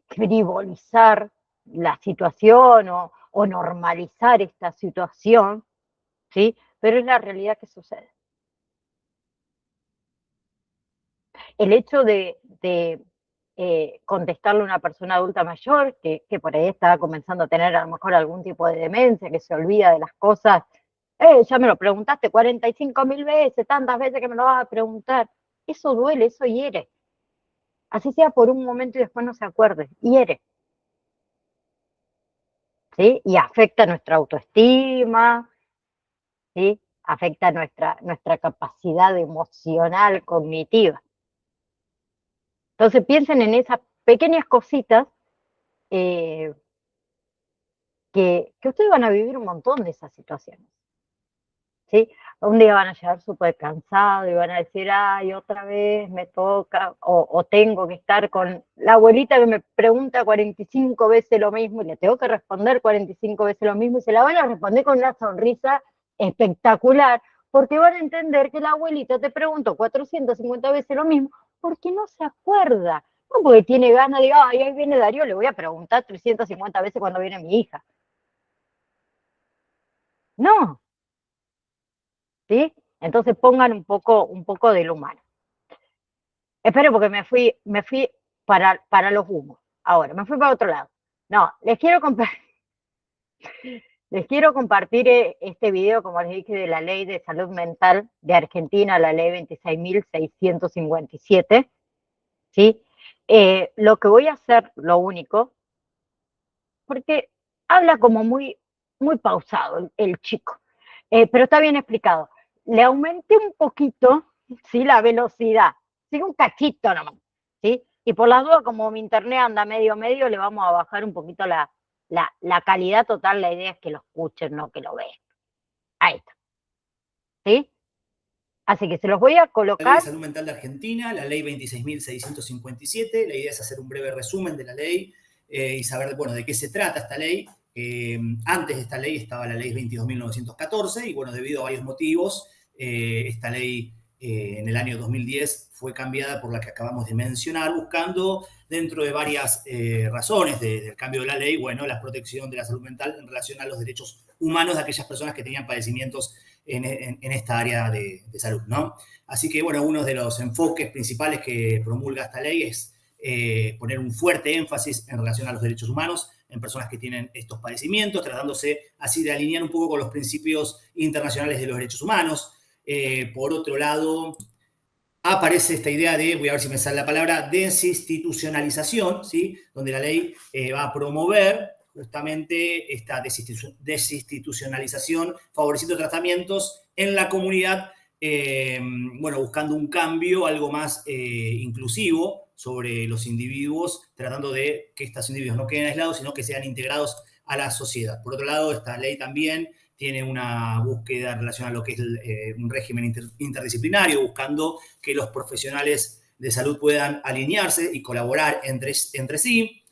Frivolizar la situación o normalizar esta situación, ¿sí? Pero es la realidad que sucede. El hecho de contestarle a una persona adulta mayor que por ahí está comenzando a tener a lo mejor algún tipo de demencia, que se olvida de las cosas, ya me lo preguntaste 45.000 veces, tantas veces que me lo vas a preguntar, eso duele, eso hiere, así sea por un momento y después no se acuerde, hiere, ¿sí? Y afecta nuestra autoestima, ¿sí? Afecta nuestra capacidad emocional, cognitiva. Entonces piensen en esas pequeñas cositas, eh, que ustedes van a vivir un montón de esas situaciones, ¿sí? Un día van a llegar súper cansados y van a decir, ay, otra vez me toca, o tengo que estar con la abuelita que me pregunta 45 veces lo mismo y le tengo que responder 45 veces lo mismo y se la van a responder con una sonrisa espectacular, porque van a entender que la abuelita te preguntó 450 veces lo mismo porque no se acuerda, no porque tiene ganas de, ay, ahí viene Darío, le voy a preguntar 350 veces cuando viene mi hija. No, ¿sí? Entonces pongan un poco del humano. Espero porque me fui para los humos. Ahora, me fui para otro lado. No, les quiero compartir este video, como les dije, de la Ley de Salud Mental de Argentina, la Ley 26.657, ¿sí? Lo que voy a hacer, lo único, porque habla como muy pausado el chico, pero está bien explicado. le aumenté un poquito, ¿sí? La velocidad, ¿sí? Un cachito nomás, ¿sí? Y por las dudas, como mi internet anda medio, le vamos a bajar un poquito la calidad total. La idea es que lo escuchen, no que lo vean. Ahí está, ¿sí? Así que se los voy a La Ley colocar. de Salud Mental de Argentina, la Ley 26.657. La idea es hacer un breve resumen de la ley y saber, bueno, de qué se trata esta ley. Antes de esta ley estaba la Ley 22.914 y, bueno, debido a varios motivos, esta ley en el año 2010 fue cambiada por la que acabamos de mencionar, buscando, dentro de varias razones del cambio de la ley, bueno, la protección de la salud mental en relación a los derechos humanos de aquellas personas que tenían padecimientos en esta área de salud, ¿no? Así que, bueno, uno de los enfoques principales que promulga esta ley es poner un fuerte énfasis en relación a los derechos humanos en personas que tienen estos padecimientos, tratándose así de alinear un poco con los principios internacionales de los derechos humanos. Por otro lado, aparece esta idea de, voy a ver si me sale la palabra, desinstitucionalización, ¿sí? Donde la ley va a promover justamente esta desinstitucionalización, favoreciendo tratamientos en la comunidad, bueno, buscando un cambio algo más inclusivo sobre los individuos, tratando de que estos individuos no queden aislados, sino que sean integrados a la sociedad. Por otro lado, esta ley también tiene una búsqueda en relación a lo que es un régimen interdisciplinario, buscando que los profesionales de salud puedan alinearse y colaborar entre sí.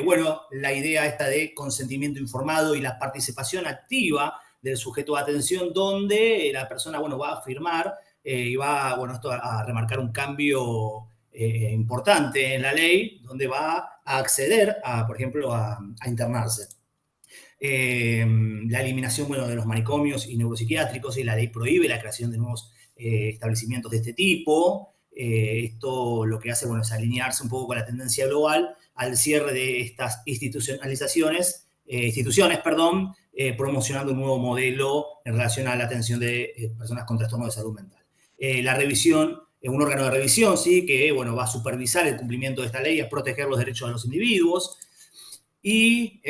Bueno, la idea esta de consentimiento informado y la participación activa del sujeto de atención, donde la persona, bueno, va a firmar y va, bueno, esto a remarcar un cambio importante en la ley, donde va a acceder, por ejemplo, a internarse. La eliminación, bueno, de los manicomios y neuropsiquiátricos, y la ley prohíbe la creación de nuevos establecimientos de este tipo. Esto lo que hace, bueno, es alinearse un poco con la tendencia global al cierre de estas instituciones, promocionando un nuevo modelo en relación a la atención de personas con trastornos de salud mental. La revisión, un órgano de revisión, ¿sí? Que, bueno, va a supervisar el cumplimiento de esta ley, a proteger los derechos de los individuos. Y,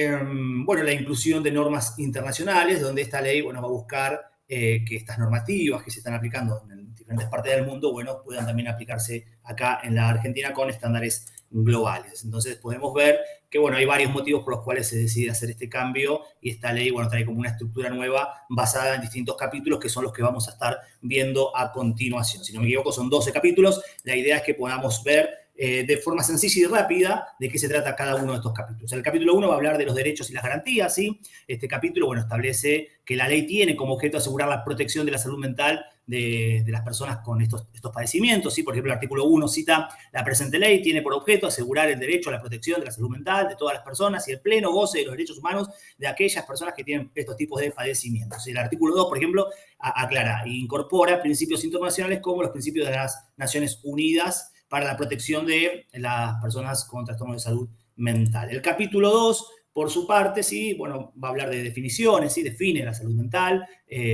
bueno, la inclusión de normas internacionales, donde esta ley, bueno, va a buscar que estas normativas que se están aplicando en diferentes partes del mundo, bueno, puedan también aplicarse acá en la Argentina con estándares globales. Entonces podemos ver que, bueno, hay varios motivos por los cuales se decide hacer este cambio, y esta ley, bueno, trae como una estructura nueva basada en distintos capítulos, que son los que vamos a estar viendo a continuación. Si no me equivoco, son 12 capítulos. La idea es que podamos ver de forma sencilla y rápida de qué se trata cada uno de estos capítulos. El capítulo 1 va a hablar de los derechos y las garantías, ¿sí? Este capítulo, bueno, establece que la ley tiene como objeto asegurar la protección de la salud mental de las personas con estos padecimientos, ¿sí? Por ejemplo, el artículo 1 cita: la presente ley tiene por objeto asegurar el derecho a la protección de la salud mental de todas las personas y el pleno goce de los derechos humanos de aquellas personas que tienen estos tipos de padecimientos. El artículo 2, por ejemplo, aclara e incorpora principios internacionales como los principios de las Naciones Unidas para la protección de las personas con trastornos de salud mental. El capítulo 2, por su parte, sí, bueno, va a hablar de definiciones, sí, define la salud mental.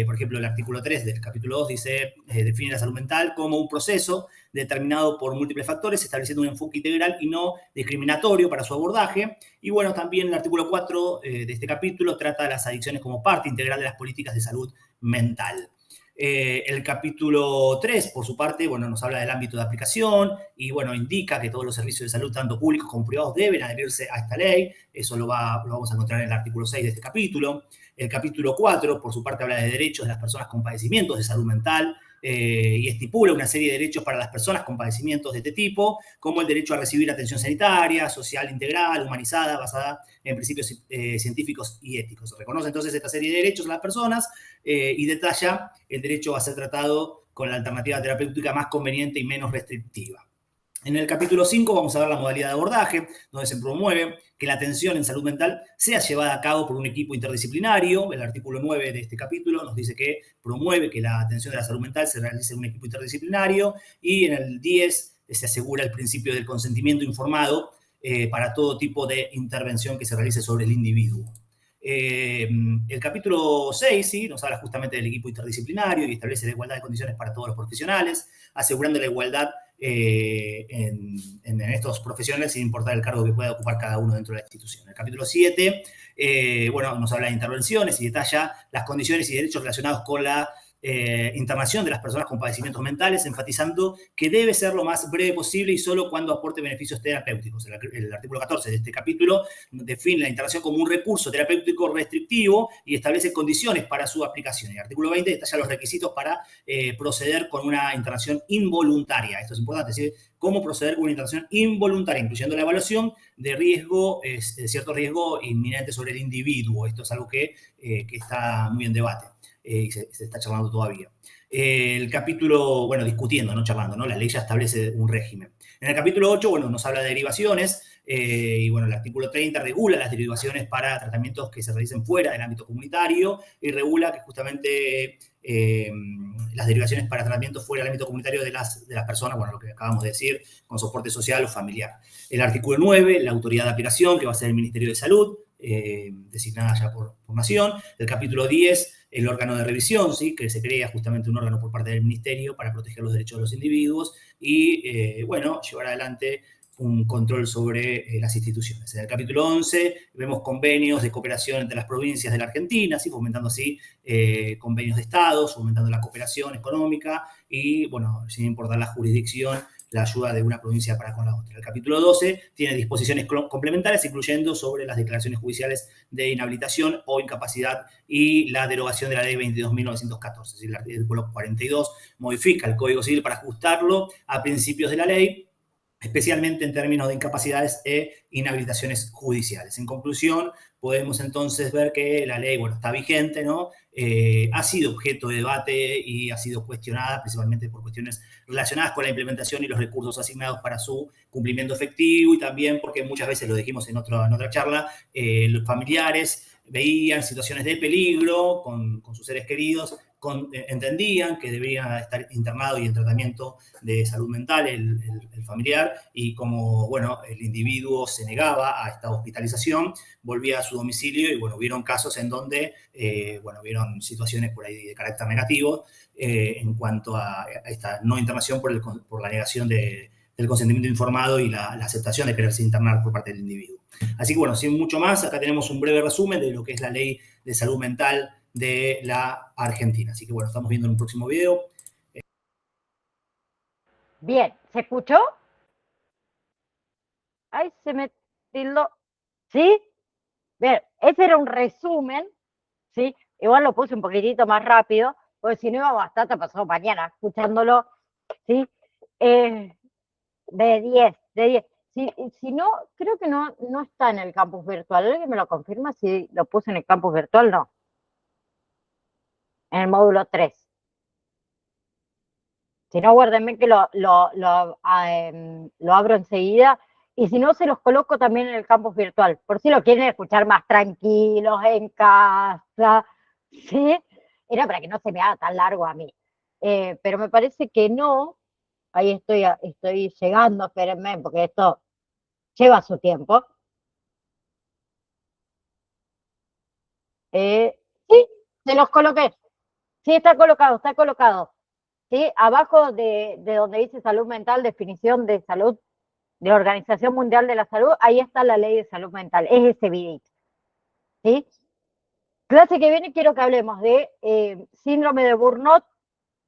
Por ejemplo, el artículo 3 del capítulo 2 dice, define la salud mental como un proceso determinado por múltiples factores, estableciendo un enfoque integral y no discriminatorio para su abordaje. Y, bueno, también el artículo 4 de este capítulo trata de las adicciones como parte integral de las políticas de salud mental. El capítulo 3, por su parte, bueno, nos habla del ámbito de aplicación y, bueno, indica que todos los servicios de salud, tanto públicos como privados, deben adherirse a esta ley. Eso lo vamos a encontrar en el artículo 6 de este capítulo. El capítulo 4, por su parte, habla de derechos de las personas con padecimientos de salud mental y estipula una serie de derechos para las personas con padecimientos de este tipo, como el derecho a recibir atención sanitaria, social integral, humanizada, basada en principios científicos y éticos. Reconoce entonces esta serie de derechos a las personas y detalla el derecho a ser tratado con la alternativa terapéutica más conveniente y menos restrictiva. En el capítulo 5 vamos a ver la modalidad de abordaje, donde se promueve que la atención en salud mental sea llevada a cabo por un equipo interdisciplinario. El artículo 9 de este capítulo nos dice que promueve que la atención de la salud mental se realice en un equipo interdisciplinario, y en el 10 se asegura el principio del consentimiento informado para todo tipo de intervención que se realice sobre el individuo. El capítulo 6, ¿sí?, nos habla justamente del equipo interdisciplinario y establece la igualdad de condiciones para todos los profesionales, asegurando la igualdad en estos profesionales sin importar el cargo que pueda ocupar cada uno dentro de la institución. El capítulo 7, bueno, nos habla de intervenciones y detalla las condiciones y derechos relacionados con la internación de las personas con padecimientos mentales, enfatizando que debe ser lo más breve posible y solo cuando aporte beneficios terapéuticos. El artículo 14 de este capítulo define la internación como un recurso terapéutico restrictivo y establece condiciones para su aplicación. El artículo 20 detalla los requisitos para proceder con una internación involuntaria. Esto es importante, es decir, cómo proceder con una internación involuntaria, incluyendo la evaluación de riesgo, de cierto riesgo inminente sobre el individuo. Esto es algo que está muy en debate y se está charlando todavía. El capítulo, bueno, discutiendo, no charlando, ¿no? La ley ya establece un régimen. En el capítulo 8, bueno, nos habla de derivaciones, y bueno, el artículo 30 regula las derivaciones para tratamientos que se realicen fuera del ámbito comunitario y regula que justamente las derivaciones para tratamientos fuera del ámbito comunitario de las personas, bueno, lo que acabamos de decir, con soporte social o familiar. El artículo 9, la autoridad de aplicación, que va a ser el Ministerio de Salud, designada ya por nación. El capítulo 10, el órgano de revisión, ¿sí? Que se crea justamente un órgano por parte del Ministerio para proteger los derechos de los individuos y, bueno, llevar adelante un control sobre las instituciones. En el capítulo 11 vemos convenios de cooperación entre las provincias de la Argentina, ¿sí? Fomentando así convenios de estados, fomentando la cooperación económica y, bueno, sin importar la jurisdicción, la ayuda de una provincia para con la otra. El capítulo 12 tiene disposiciones complementarias, incluyendo sobre las declaraciones judiciales de inhabilitación o incapacidad y la derogación de la ley 22.914. Es decir, el artículo 42 modifica el Código Civil para ajustarlo a principios de la ley, especialmente en términos de incapacidades e inhabilitaciones judiciales. En conclusión, podemos entonces ver que la ley, bueno, está vigente, ¿no? Ha sido objeto de debate y ha sido cuestionada principalmente por cuestiones relacionadas con la implementación y los recursos asignados para su cumplimiento efectivo y también porque muchas veces, lo dijimos en otra charla, los familiares veían situaciones de peligro con sus seres queridos, entendían que debía estar internado y en tratamiento de salud mental el familiar y como, bueno, el individuo se negaba a esta hospitalización, volvía a su domicilio y, bueno, hubieron casos en donde, bueno, hubieron situaciones por ahí de carácter negativo en cuanto a esta no internación por la negación del consentimiento informado y la aceptación de quererse internar por parte del individuo. Así que, bueno, sin mucho más, acá tenemos un breve resumen de lo que es la Ley de Salud Mental de la Argentina. Así que, bueno, estamos viendo en un próximo video. Bien, ¿se escuchó? Ay, se me tildó. ¿Sí? Bien, ese era un resumen, ¿sí? Igual lo puse un poquitito más rápido, porque si no iba bastante pasado mañana escuchándolo, ¿sí? De 10, de 10. Si no, creo que no está en el campus virtual. ¿Alguien me lo confirma si lo puse en el campus virtual? No. En el módulo 3. Si no, guárdenme que lo abro enseguida. Y si no, se los coloco también en el campus virtual, por si lo quieren escuchar más tranquilos, en casa, ¿sí? Era para que no se me haga tan largo a mí. Pero me parece que no. Ahí estoy llegando, espérenme, porque esto lleva su tiempo. Sí, se los coloqué. Sí, está colocado, está colocado. ¿Sí? Abajo de donde dice salud mental, definición de salud de Organización Mundial de la Salud, ahí está la ley de salud mental, es ese videito. ¿Sí? Clase que viene quiero que hablemos de síndrome de Burnout.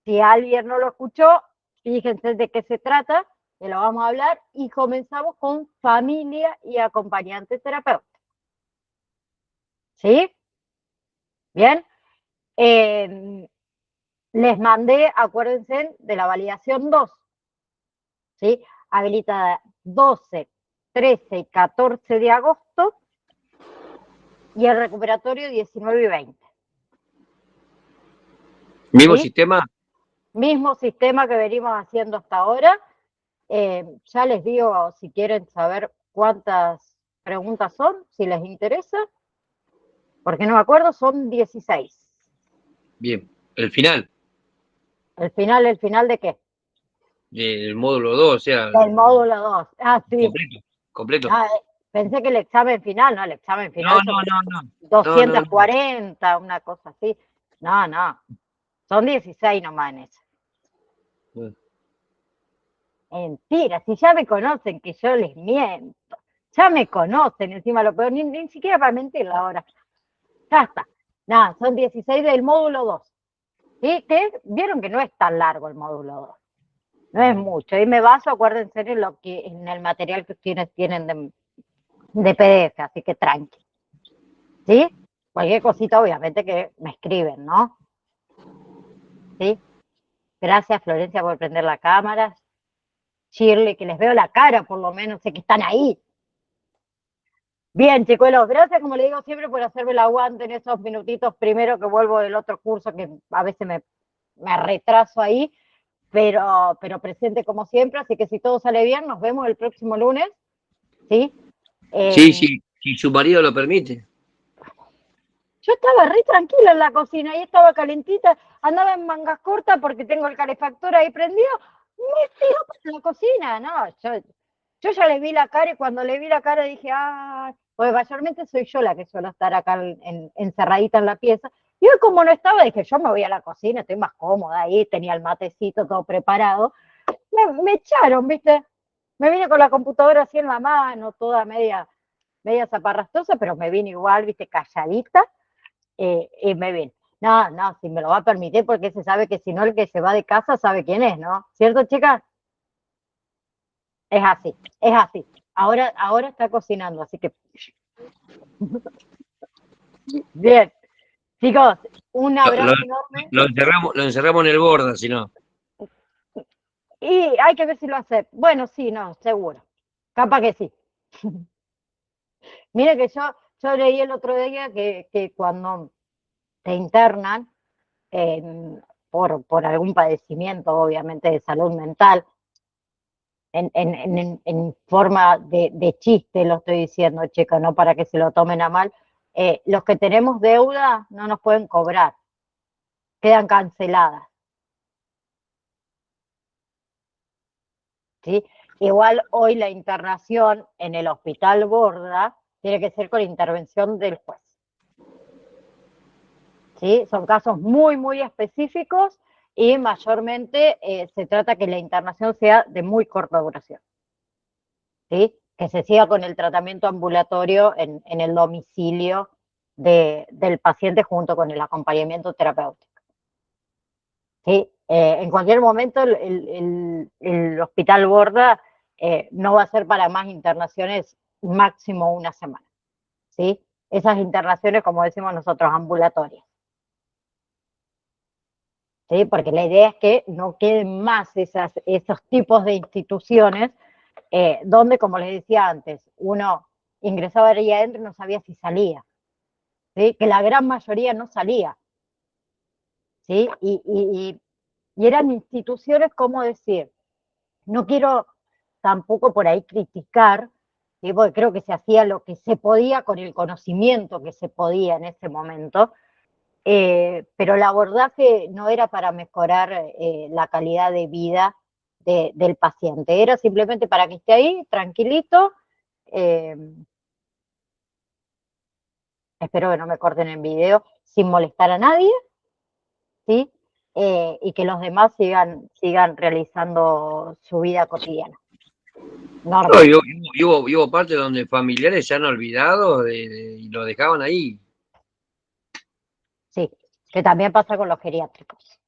Si alguien no lo escuchó, fíjense de qué se trata, que lo vamos a hablar, y comenzamos con familia y acompañante terapeuta. ¿Sí? Bien. Les mandé, acuérdense, de la validación 2, ¿sí? Habilitada 12, 13 y 14 de agosto, y el recuperatorio 19 y 20. ¿Mismo ¿Sí? sistema? Mismo sistema que venimos haciendo hasta ahora. Ya les digo, si quieren saber cuántas preguntas son, si les interesa, porque no me acuerdo, son 16. Bien. ¿El final? ¿El final de qué? Del módulo 2, o sea... Del módulo 2. Ah, sí. Completo. Ah, pensé que el examen final, no, el examen final No. 240, una cosa así. No. Son 16 nomás en eso. Bueno. Mentira, si ya me conocen que yo les miento. Ya me conocen, encima lo peor, ni siquiera para mentirla ahora. Ya está. Nada, son 16 del módulo 2. ¿sí? Vieron que no es tan largo el módulo 2, no es mucho. Y me baso, acuérdense, en el material que ustedes tienen de PDF, así que tranqui. ¿Sí? Cualquier cosita, obviamente, que me escriben, ¿no? ¿Sí? Gracias, Florencia, por prender la cámara. Shirley, que les veo la cara, por lo menos, sé que están ahí. Bien, chicuelos, gracias, como le digo siempre, por hacerme el aguante en esos minutitos primero que vuelvo del otro curso, que a veces me retraso ahí, pero presente como siempre, así que si todo sale bien, nos vemos el próximo lunes, ¿sí? Sí, sí, si su marido lo permite. Yo estaba re tranquila en la cocina, ahí estaba calentita, andaba en mangas cortas porque tengo el calefactor ahí prendido, me tiro para la cocina, no, yo ya le vi la cara y cuando le vi la cara dije, ah, pues mayormente soy yo la que suelo estar acá encerradita en la pieza, y hoy como no estaba, dije, yo me voy a la cocina, estoy más cómoda ahí, tenía el matecito todo preparado, me echaron, ¿viste? Me vine con la computadora así en la mano, toda media zaparrastosa, pero me vine igual, ¿viste? Calladita. Y me vine. No, si me lo va a permitir, porque se sabe que si no, el que se va de casa sabe quién es, ¿no? ¿Cierto, chicas? Es así, es así. Ahora está cocinando, así que. Bien. Chicos, un Lo, lo- abrazo enorme. lo encerramos en el borda, si no. Y hay que ver si lo hace. Bueno, sí, no, seguro. Capaz que sí. Mire que yo leí el otro día que cuando te internan eh, por algún padecimiento, obviamente, de salud mental, en forma de chiste lo estoy diciendo, chicos, no para que se lo tomen a mal, los que tenemos deuda no nos pueden cobrar, quedan canceladas, ¿sí? Igual hoy la internación en el hospital Borda tiene que ser con intervención del juez, ¿sí? Son casos muy, muy específicos y mayormente se trata que la internación sea de muy corta duración, ¿sí? Que se siga con el tratamiento ambulatorio en el domicilio del paciente junto con el acompañamiento terapéutico. ¿Sí? En cualquier momento el hospital Borda no va a ser para más internaciones máximo una semana, ¿sí? Esas internaciones, como decimos nosotros, ambulatorias, ¿sí? Porque la idea es que no queden más esos tipos de instituciones donde, como les decía antes, uno ingresaba ahí adentro y no sabía si salía, ¿sí? Que la gran mayoría no salía, ¿sí? Y eran instituciones, como decir, no quiero tampoco por ahí criticar, ¿sí? Porque creo que se hacía lo que se podía con el conocimiento que se podía en ese momento, pero el abordaje no era para mejorar la calidad de vida del paciente, era simplemente para que esté ahí tranquilito. eh, Espero que no me corten en video, sin molestar a nadie, ¿sí? Y que los demás sigan realizando su vida cotidiana, No, normal. y hubo partes donde familiares se han olvidado y lo dejaban ahí. Sí, que también pasa con los geriátricos.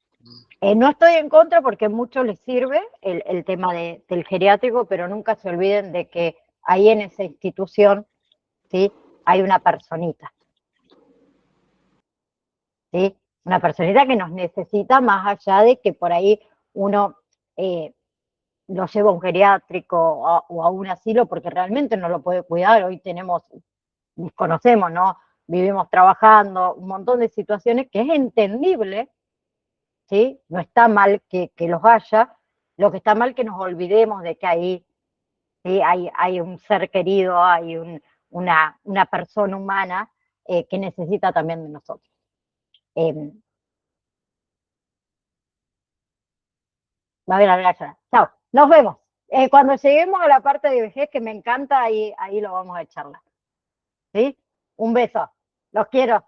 No estoy en contra porque a muchos les sirve el tema del geriátrico, pero nunca se olviden de que ahí en esa institución, ¿sí? Hay una personita, ¿sí? Una personita que nos necesita más allá de que por ahí uno lo lleva a un geriátrico o a un asilo porque realmente no lo puede cuidar. Hoy desconocemos, ¿no? Vivimos trabajando, un montón de situaciones que es entendible, ¿sí? No está mal que los haya, lo que está mal que nos olvidemos de que ahí, ¿sí? Hay un ser querido, hay una persona humana que necesita también de nosotros. A ver, ya. Chao, nos vemos. Cuando lleguemos a la parte de vejez, que me encanta, ahí lo vamos a charlar. ¿Sí? Un beso. Los quiero.